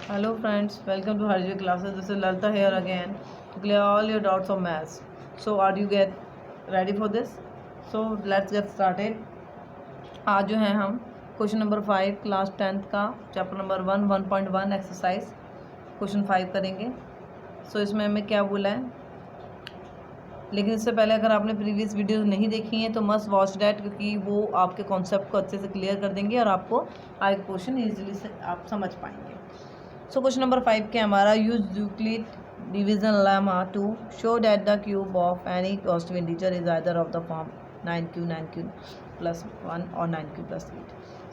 Hello friends, welcome to Harjit classes. This is Lalita here again to clear all your doubts of maths. So are you get ready for this? So let's get started. आज जो है हम question number 5 class 10th का chapter number 1 exercise question 5 करेंगे. सो इसमें हमें क्या बोला है, लेकिन इससे पहले अगर आपने प्रीवियस वीडियोस नहीं देखी हैं तो मस्ट वॉच डैट, क्योंकि वो आपके कॉन्सेप्ट को अच्छे से क्लियर कर देंगे और आपको आगे क्वेश्चन ईजिली से आप समझ पाएंगे. सो क्वेश्चन नंबर 5 के हमारा use Euclid division lemma to show that the cube of any positive integer is either of the form 9q plus 1 और 9q प्लस 8.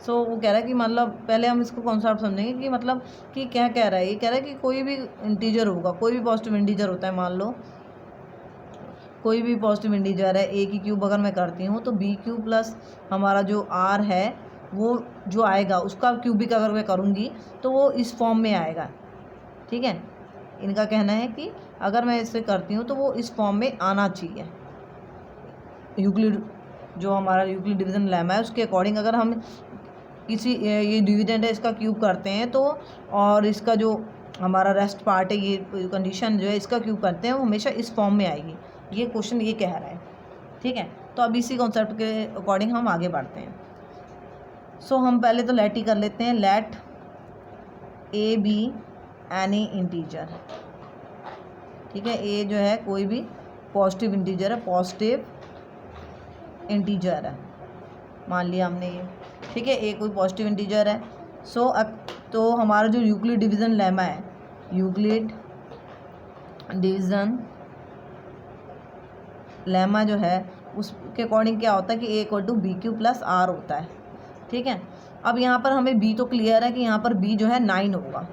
सो वो कह रहा है कि मतलब पहले हम इसको कॉन्सेप्ट समझेंगे कि मतलब कि क्या कह रहा है. ये कह रहा है कि कोई भी इंटीजर होगा, कोई भी पॉजिटिव इंटीजर होता है, मान लो कोई भी पॉजिटिव इंटीजर है, ए की क्यूब अगर मैं करती हूँ तो बी क्यूब प्लस हमारा जो आर है वो जो आएगा उसका क्यूबिक अगर मैं करूँगी तो वो इस फॉर्म में आएगा. ठीक है, इनका कहना है कि अगर मैं इसे करती हूँ तो वो इस फॉर्म में आना चाहिए. यूक्लिड जो हमारा यूक्लिड डिवीजन लेमा है उसके अकॉर्डिंग अगर हम किसी ये डिविडेंड है इसका क्यूब करते हैं तो और इसका जो हमारा रेस्ट पार्ट है ये कंडीशन जो है इसका क्यूब करते हैं वो हमेशा इस फॉर्म में आएगी. ये क्वेश्चन ये कह रहा है. ठीक है, तो अब इसी कॉन्सेप्ट के अकॉर्डिंग हम आगे बढ़ते हैं. सो हम पहले तो लेट ही कर लेते हैं. Let a be any integer. ठीक है, ए जो है कोई भी पॉजिटिव इंटीजर है, पॉजिटिव इंटीजर है, मान लिया हमने ये. ठीक है, ए कोई पॉजिटिव इंटीजर है. सो अब तो हमारा जो यूक्लिड डिवीज़न लेमा है, यूक्लिड डिवीज़न लेमा जो है उसके अकॉर्डिंग क्या होता है कि A equal to B Q plus R होता है. ठीक है, अब यहाँ पर हमें बी तो क्लियर है कि यहाँ पर बी जो है 9 होगा,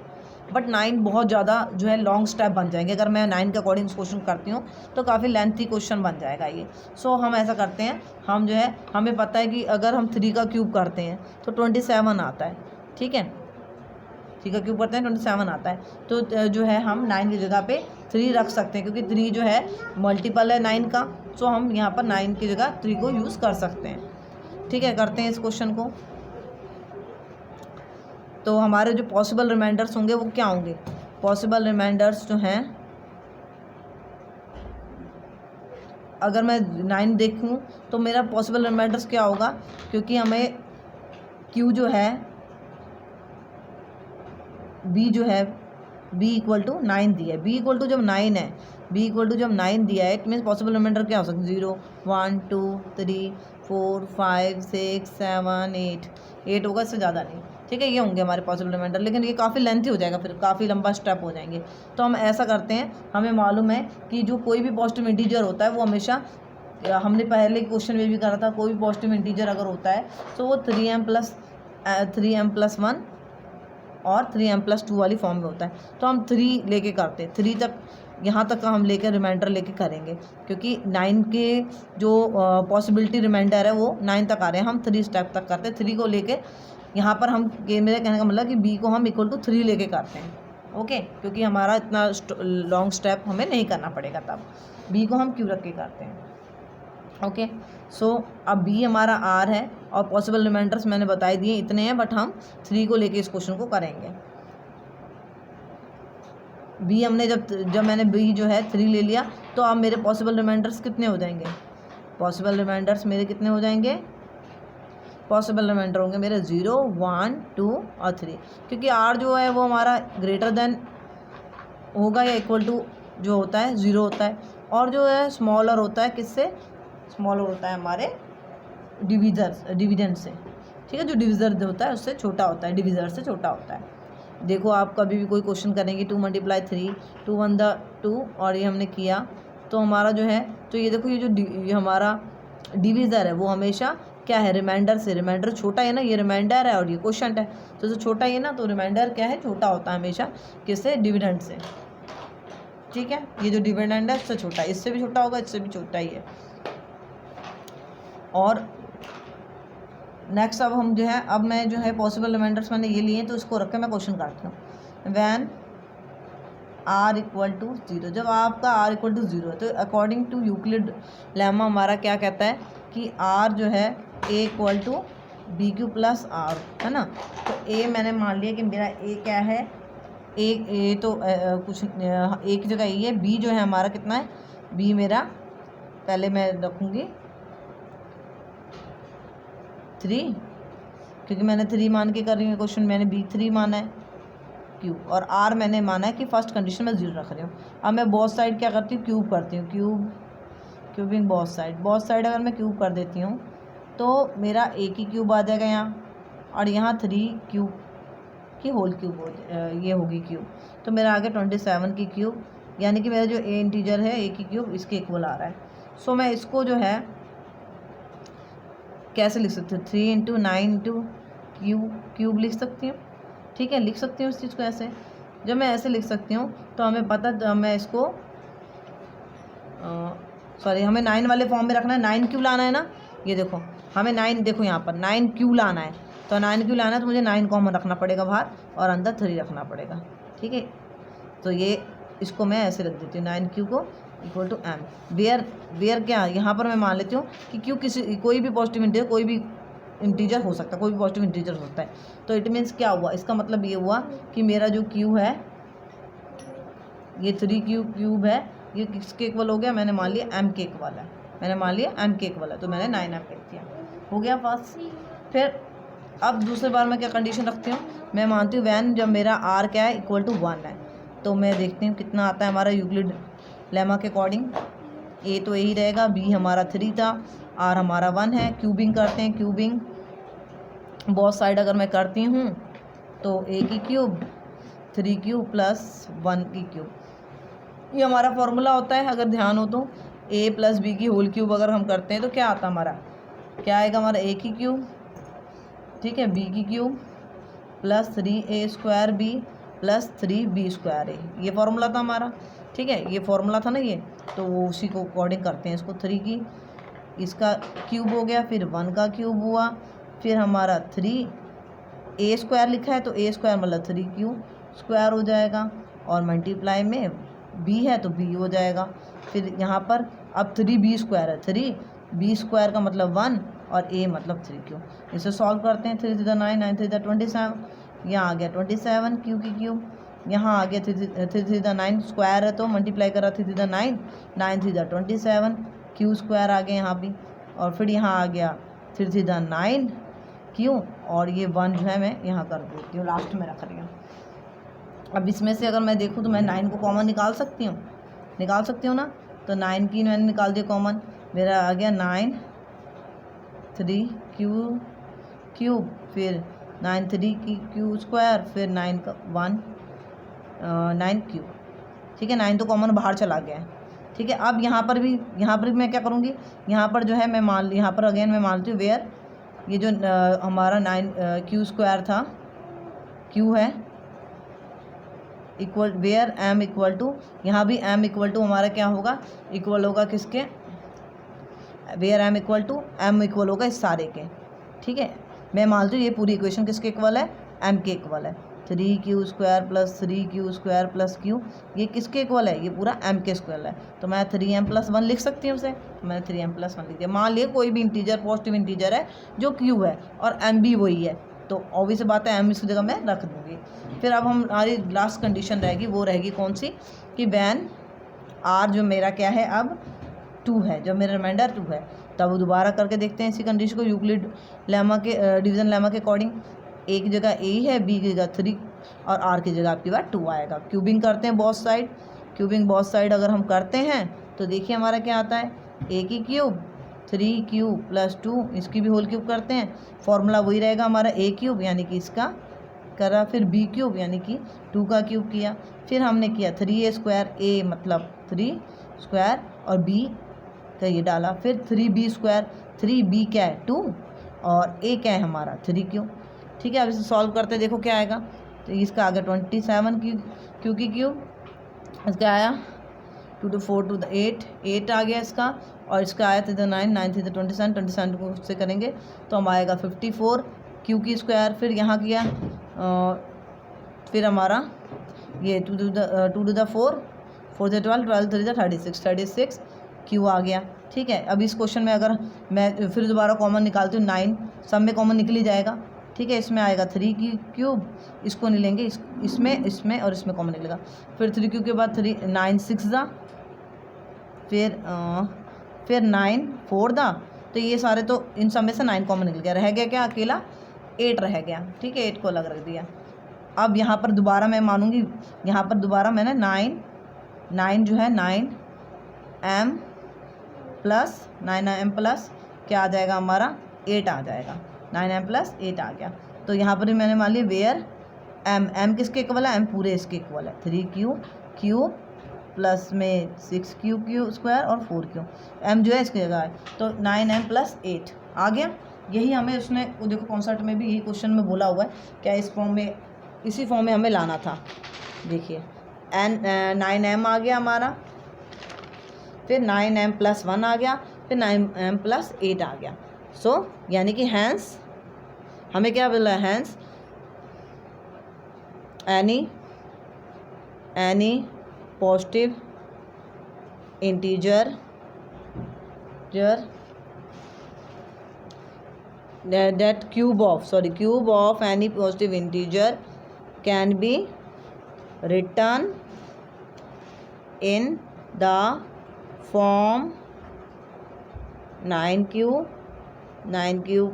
बट 9 बहुत ज़्यादा जो है लॉन्ग स्टेप बन जाएंगे. अगर मैं 9 के अकॉर्डिंग क्वेश्चन करती हूँ तो काफ़ी लेंथी क्वेश्चन बन जाएगा ये. सो हम ऐसा करते हैं, हम जो है हमें पता है कि अगर हम 3 का क्यूब करते हैं तो 27 आता है. ठीक है, 3 का क्यूब करते हैं 27 आता है. तो जो है हम 9 की जगह पे 3 रख सकते हैं, क्योंकि 3 जो है मल्टीपल है 9 का. सो हम यहाँ पर 9 की जगह 3 को यूज़ कर सकते हैं. ठीक है, करते हैं इस क्वेश्चन को. तो हमारे जो पॉसिबल रिमाइंडर्स होंगे वो क्या होंगे? पॉसिबल रिमाइंडर्स जो हैं, अगर मैं 9 देखूं तो मेरा पॉसिबल रिमाइंडर्स क्या होगा, क्योंकि हमें क्यू जो है बी जो है बी इक्वल टू 9 दिया है. बी इक्वल टू जब 9 है, बी इक्वल टू जब 9 दिया है इट मीन्स पॉसिबल रिमाइंडर क्या हो सकता है? 0 1 2 3 4 5 6 7 8 होगा, इससे ज़्यादा नहीं. ठीक है, ये होंगे हमारे पॉसिबल रिमाइंडर, लेकिन ये काफ़ी लेंथी हो जाएगा, फिर काफ़ी लंबा स्टेप हो जाएंगे. तो हम ऐसा करते हैं, हमें मालूम है कि जो कोई भी पॉजिटिव इंटीजर होता है वो हमेशा, हमने पहले क्वेश्चन में भी करा था, कोई भी पॉजिटिव इंटीजर अगर होता है तो वो 3m+1 और 3m+2 वाली फॉर्म में होता है. तो हम 3 लेके करते हैं, 3 तक यहाँ तक का हम लेकर रिमाइंडर लेके करेंगे, क्योंकि 9 के जो पॉसिबिलिटी रिमाइंडर है वो 9 तक आ रहे हैं. हम 3 स्टेप तक करते हैं. 3 को लेके यहाँ पर हम, मेरे कहने का मतलब कि बी को हम इक्वल टू 3 लेके करते हैं. ओके, क्योंकि हमारा इतना लॉन्ग स्टेप हमें नहीं करना पड़ेगा, तब बी को हम क्यू रख के करते हैं. ओके, सो अब बी हमारा आर है और पॉसिबल रिमाइंडर्स मैंने बताई दिए इतने हैं, बट हम 3 को लेके इस क्वेश्चन को करेंगे. बी हमने जब मैंने बी जो है 3 ले लिया तो अब मेरे पॉसिबल रिमाइंडर्स कितने हो जाएंगे? पॉसिबल रिमाइंडर्स मेरे कितने हो जाएंगे? पॉसिबल रिमाइंडर होंगे मेरे 0 1 2 और 3, क्योंकि आर जो है वो हमारा ग्रेटर देन होगा या इक्वल टू जो होता है 0 होता है, और जो है स्मॉलर होता है किससे? स्मॉलर होता है हमारे डिविडेंड से. ठीक है, जो डिविजर होता है उससे छोटा होता है, डिविजर से छोटा होता है. देखो आप कभी भी कोई क्वेश्चन करेंगे 2 × 3 2 1 2, और ये हमने किया तो हमारा जो है, तो ये देखो ये हमारा डिविज़र है वो हमेशा क्या है? रिमाइंडर से. रिमाइंडर छोटा है ना, ये रिमाइंडर है और ये क्वोशंट है, तो जो छोटा ही है ना, तो रिमाइंडर क्या है? छोटा होता है हमेशा किससे? डिविडेंड से. ठीक है, ये जो डिविडेंड है इससे छोटा है, इससे भी छोटा होगा, इससे भी छोटा ही है. और नेक्स्ट अब हम जो है, अब मैं जो है पॉसिबल रिमाइंडर्स मैंने ये लिए तो इसको रख के मैं क्वेश्चन करती हूँ. वैन आर इक्वल टू 0, जब आपका आर इक्वल टू 0 है तो अकॉर्डिंग टू यूक्लिड लेमा हमारा क्या कहता है कि आर जो है A equal to B Q plus R है ना. तो ए मैंने मान लिया कि मेरा ए क्या है? ए तो कुछ एक जगह ए है, बी जो है हमारा कितना है, बी मेरा पहले मैं रखूँगी 3, क्योंकि मैंने 3 मान के कर रही हूँ क्वेश्चन, मैंने बी 3 माना है क्यू, और आर मैंने माना है कि फर्स्ट कंडीशन में 0 रख रही हूँ। अब मैं बोथ साइड क्या करती हूँ, क्यूब करती हूँ, क्यूबिंग बोथ साइड अगर मैं क्यूब कर देती हूँ तो मेरा एक ही क्यूब आ जाएगा यहाँ, और यहाँ 3 क्यूब की होल क्यूब ये होगी क्यूब, तो मेरा आ गया 27 की क्यूब, यानी कि मेरा जो ए इंटीजर है ए की क्यूब इसके इक्वल आ रहा है। सो मैं इसको जो है कैसे लिख सकती हूँ, 3 इंटू 9 इंटू क्यूब लिख सकती हूँ, ठीक है, लिख सकती हूँ इस चीज़ को ऐसे। जब मैं ऐसे लिख सकती हूँ तो हमें पता, मैं इसको सॉरी हमें 9 वाले फॉर्म में रखना है, 9 क्यों लाना है ना, ये देखो हमें 9, देखो यहाँ पर 9 क्यों लाना है, तो 9 क्यों लाना है तो मुझे 9 कॉमन रखना पड़ेगा बाहर और अंदर 3 रखना पड़ेगा, ठीक है। तो ये इसको मैं ऐसे रख देती हूँ 9 क्यू को इक्वल टू एम, वेयर क्या यहाँ पर मैं मान लेती हूँ कि क्यू कोई भी पॉजिटिव इंटीजर, कोई भी इंटीजर हो सकता है, कोई भी पॉजिटिव इंटीजर हो सकता है। तो इट मीन्स क्या हुआ, इसका मतलब ये हुआ कि मेरा जो क्यू है ये 3 क्यूब है, ये किसके इक्वल हो गया, मैंने मान लिया एम के इक्वल है, मैंने मान लिया एम के इक्वल है, तो मैंने 9 एम लिख दिया, हो गया पास। फिर अब दूसरी बार मैं क्या कंडीशन रखती हूँ, मैं मानती हूँ वैन जब मेरा आर क्या है इक्वल टू 1 है, तो मैं देखती हूँ कितना आता है हमारा यूक्लिड लेमा के अकॉर्डिंग, ए तो यही रहेगा, बी हमारा 3 था, आर हमारा 1 है। क्यूबिंग करते हैं, क्यूबिंग बहुत साइड अगर मैं करती हूँ तो ए की क्यूब 3 क्यूब प्लस 1 की क्यूब, ये हमारा फॉर्मूला होता है। अगर ध्यान हो तो ए प्लस बी की होल क्यूब अगर हम करते हैं तो क्या आता हमारा, क्या आएगा हमारा ए की क्यूब, ठीक है, बी की cube plus 3a square B plus 3b square A, ये फॉर्मूला था हमारा, ठीक है, ये फॉर्मूला था ना ये, तो वो उसी को अकॉर्डिंग करते हैं इसको। 3 की इसका क्यूब हो गया, फिर 1 का क्यूब हुआ, फिर हमारा 3a स्क्वायर लिखा है तो a स्क्वायर मतलब 3 क्यूब स्क्वायर हो जाएगा, और मल्टीप्लाई में b है तो b हो जाएगा। फिर यहाँ पर अब 3b स्क्वायर है, 3b स्क्वायर का मतलब 1 और a मतलब 3 क्यूब, इसे सॉल्व करते हैं। 3 3 9 9 3 27, यहाँ आ गया 27 क्यू की क्यूब, यहाँ आ गया 3 3 9 स्क्वायर है तो मल्टीप्लाई करा 3 3 9 9 3 27 क्यू स्क्वायर आ गया यहाँ भी, और फिर यहाँ आ गया 3 3 9 क्यू, और ये 1 जो है मैं यहाँ कर देती हूँ, लास्ट में रख रही हूँ। अब इसमें से अगर मैं देखूँ तो मैं 9 को कॉमन निकाल सकती हूँ ना, तो 9 की मैंने निकाल दिया कॉमन, मेरा आ गया 9 3 क्यूब फिर 9 3 की क्यू स्क्वायर फिर 9 का 1 9 क्यूब, ठीक है, 9 तो कॉमन बाहर चला गया है, ठीक है। अब यहाँ पर भी मैं क्या करूँगी, यहाँ पर जो है मैं यहाँ पर अगेन मैं मानती हूँ वेयर ये जो हमारा 9 क्यू स्क्वायर था, क्यू है equal where m equal to, यहाँ भी एम इक्वल टू हमारा क्या होगा, इक्वल होगा किसके, वेयर एम इक्वल होगा इस सारे के, ठीक है। मैं मानती हूँ ये पूरी इक्वेशन किसके इक्वल है, एम के इक्वल है। 3 Q square plus 3 Q square plus Q, ये किसके इक्वल है, ये पूरा एम के स्क्वायर है, तो मैं 3m + 1 लिख सकती हूँ उसे, मैंने 3m + 1 लिख दिया। मान लिया कोई भी इंटीजर पॉजिटिव इंटीजर है जो क्यू है और एम भी वही है, तो ऑब्वियस बात है एम इसकी जगह मैं रख दूँगी। फिर अब हमारी लास्ट कंडीशन रहेगी, वो रहेगी कौन सी, कि वैन आर जो मेरा क्या है अब 2 है, जब मेरा रिमाइंडर 2 है, तब दोबारा करके देखते हैं इसी कंडीशन को यूक्लिड लेमा के डिवीज़न लेमा के अकॉर्डिंग। ए की जगह ए है, बी की जगह 3 और आर की जगह आपकी बात 2 आएगा। क्यूबिंग करते हैं बोथ साइड, अगर हम करते हैं तो देखिए हमारा क्या आता है, ए की क्यूब 3 क्यूब प्लस 2, इसकी भी होल क्यूब करते हैं, फॉर्मूला वही रहेगा हमारा ए क्यूब यानी कि इसका करा, फिर बी क्यूब यानी कि 2 का क्यूब किया, फिर हमने किया 3a स्क्वायर, ए मतलब 3 स्क्वायर और बी का ये डाला, फिर 3b स्क्वायर, 3b क्या है 2 और a क्या है हमारा 3 क्यूब, ठीक है। अब इसे सॉल्व करते हैं, देखो क्या आएगा, तो इसका आ गया 27 क्यू की क्यूब, इसका आया 2 to 4 to 8 आ गया इसका, और इसका आया 3 to 9 9 3 to 27 को उससे करेंगे तो हम आएगा 54 क्यू की स्क्वायर, फिर यहाँ किया फिर हमारा ये 2 to the 4 4 से 12 12 3 36 क्यू आ गया, ठीक है। अब इस क्वेश्चन में अगर मैं फिर दोबारा कॉमन निकालती हूँ 9, सब में कॉमन निकल ही जाएगा, ठीक है। इसमें आएगा 3 क्यूब, इसको नहीं लेंगे, इसमें और इसमें कॉमन निकलेगा। फिर 3 क्यूब के बाद 9 6 दा, फिर 9 4 दा, तो ये सारे तो इन सब में से 9 कॉमन निकल गया, रह गया क्या अकेला 8 रह गया, ठीक है। 8 को अलग रख दिया। अब यहाँ पर दोबारा मैं मानूंगी, यहाँ पर दोबारा मैंने 9 जो है 9m प्लस क्या आ जाएगा हमारा 8 आ जाएगा, 9m प्लस 8 आ गया। तो यहाँ पर भी मैंने मान लिया वेयर m किसके इक्वल है, m पूरे इसके इक्वल है। 3 क्यूब प्लस में 6 क्यू स्क्वायर और 4 क्यू, m जो है इसकी जगह है, तो 9m प्लस 8 आ गया। यही हमें उसने वो देखो कॉन्सेप्ट में भी यही क्वेश्चन में बोला हुआ है, क्या इस फॉर्म में, इसी फॉर्म में हमें लाना था। देखिए 9m आ गया हमारा, फिर 9m प्लस 1 आ गया, फिर 9m प्लस 8 आ गया। सो यानी कि हैंस हमें क्या बोला, hence any positive integer that cube of any positive integer can be written in the form 9q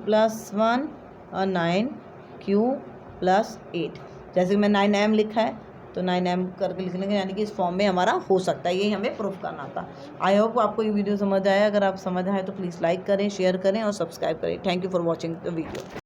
plus 1 और 9q plus 8। जैसे कि मैं 9m लिखा है तो 9m करके लिख लेंगे, यानी कि इस फॉर्म में हमारा हो सकता है। यही हमें प्रूफ करना था। आई होप आपको ये वीडियो समझ आया। अगर आप समझ आए तो प्लीज़ लाइक करें, शेयर करें और सब्सक्राइब करें। Thank you for watching the video.